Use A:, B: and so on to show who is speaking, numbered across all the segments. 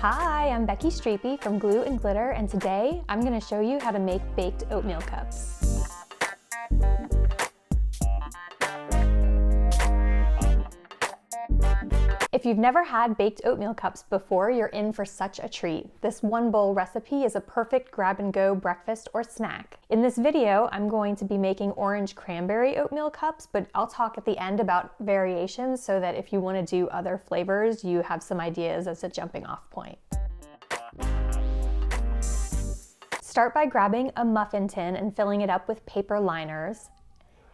A: Hi, I'm Becky Streepy from Glue and Glitter, and today I'm going to show you how to make baked oatmeal cups. If you've never had baked oatmeal cups before, you're in for such a treat. This one bowl recipe is a perfect grab-and-go breakfast or snack. In this video, I'm going to be making orange cranberry oatmeal cups, but I'll talk at the end about variations so that if you want to do other flavors, you have some ideas as a jumping off point. Start by grabbing a muffin tin and filling it up with paper liners,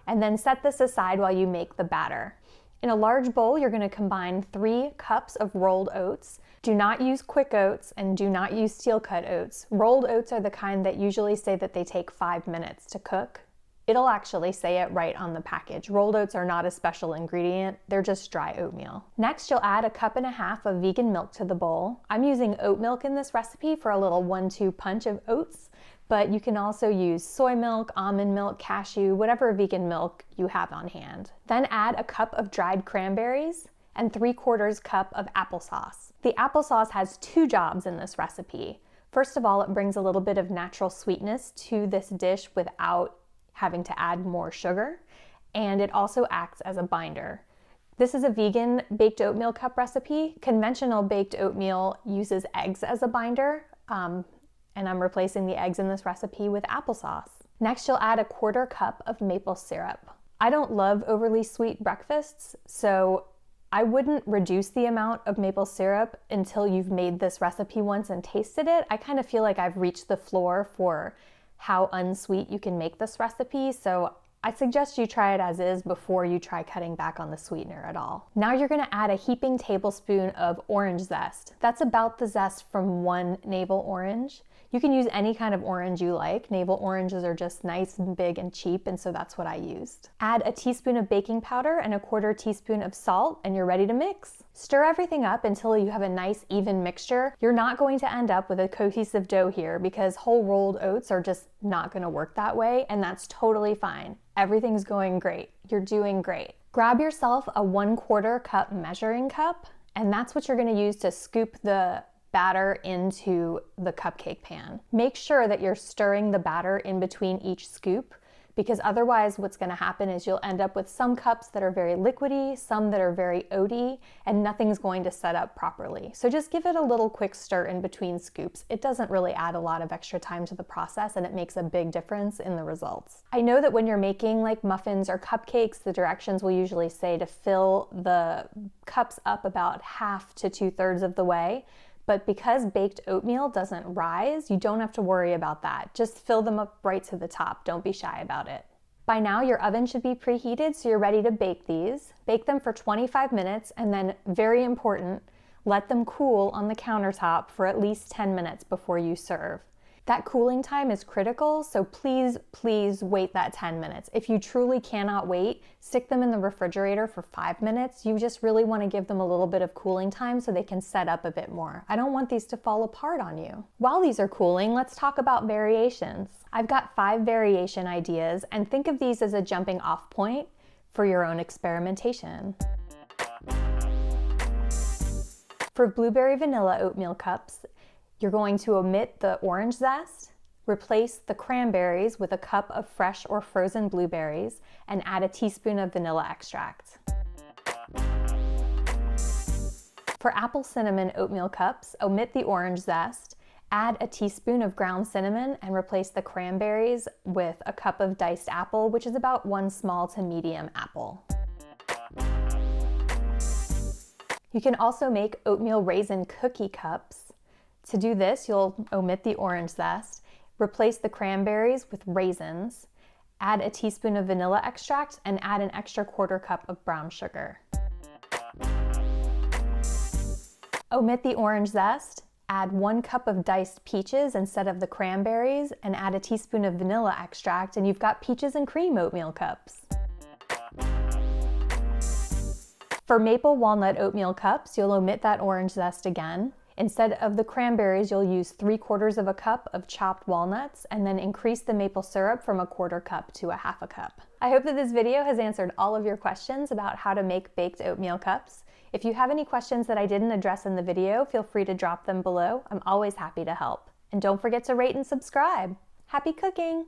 A: and then set this aside while you make the batter. In a large bowl, you're going to combine 3 cups of rolled oats. Do not use quick oats and do not use steel cut oats. Rolled oats are the kind that usually say that they take 5 minutes to cook. It'll actually say it right on the package. Rolled oats are not a special ingredient, they're just dry oatmeal. Next, you'll add 1.5 cups of vegan milk to the bowl. I'm using oat milk in this recipe for a little 1-2 punch of oats, but you can also use soy milk, almond milk, cashew, whatever vegan milk you have on hand. Then add 1 cup of dried cranberries and 3/4 cup of applesauce. The applesauce has 2 jobs in this recipe. First of all, it brings a little bit of natural sweetness to this dish without having to add more sugar, and it also acts as a binder. This is a vegan baked oatmeal cup recipe. Conventional baked oatmeal uses eggs as a binder, and I'm replacing the eggs in this recipe with applesauce. Next, you'll add 1/4 cup of maple syrup. I don't love overly sweet breakfasts, so I wouldn't reduce the amount of maple syrup until you've made this recipe once and tasted it. I kind of feel like I've reached the floor for how unsweet you can make this recipe, so I suggest you try it as is before you try cutting back on the sweetener at all. Now you're going to add a heaping tablespoon of orange zest. That's about the zest from 1 navel orange. You can use any kind of orange you like. Navel oranges are just nice and big and cheap, and so that's what I used. Add a teaspoon of baking powder and 1/4 teaspoon of salt, and you're ready to mix. Stir everything up until you have a nice even mixture. You're not going to end up with a cohesive dough here because whole rolled oats are just not going to work that way, and that's totally fine. Everything's going great. You're doing great. Grab yourself a 1/4 cup measuring cup, and that's what you're going to use to scoop the batter into the cupcake pan. Make sure that you're stirring the batter in between each scoop, because otherwise what's going to happen is you'll end up with some cups that are very liquidy, some that are very oaty, and nothing's going to set up properly. So just give it a little quick stir in between scoops. It doesn't really add a lot of extra time to the process, and it makes a big difference in the results. I know that when you're making like muffins or cupcakes, the directions will usually say to fill the cups up about 1/2 to 2/3 of the way. But because baked oatmeal doesn't rise, you don't have to worry about that. Just fill them up right to the top. Don't be shy about it. By now, your oven should be preheated, so you're ready to bake these. Bake them for 25 minutes, and then, very important, let them cool on the countertop for at least 10 minutes before you serve. That cooling time is critical, so please wait that 10 minutes. If you truly cannot wait, stick them in the refrigerator for 5 minutes. You just really want to give them a little bit of cooling time so they can set up a bit more. I don't want these to fall apart on you. While these are cooling, let's talk about variations. I've got 5 variation ideas, and think of these as a jumping off point for your own experimentation. For blueberry vanilla oatmeal cups, you're going to omit the orange zest, replace the cranberries with 1 cup of fresh or frozen blueberries, and add 1 teaspoon of vanilla extract. For apple cinnamon oatmeal cups, omit the orange zest, add 1 teaspoon of ground cinnamon, and replace the cranberries with 1 cup of diced apple, which is about 1 small to medium apple. You can also make oatmeal raisin cookie cups. To do this, you'll omit the orange zest, replace the cranberries with raisins, add 1 teaspoon of vanilla extract, and add an extra 1/4 cup of brown sugar. Omit the orange zest, add 1 cup of diced peaches instead of the cranberries, and add 1 teaspoon of vanilla extract, and you've got peaches and cream oatmeal cups. For maple walnut oatmeal cups, you'll omit that orange zest again. Instead of the cranberries, you'll use 3/4 cup of chopped walnuts, and then increase the maple syrup from 1/4 cup to 1/2 cup. I hope that this video has answered all of your questions about how to make baked oatmeal cups. If you have any questions that I didn't address in the video, feel free to drop them below. I'm always happy to help. And don't forget to rate and subscribe. Happy cooking!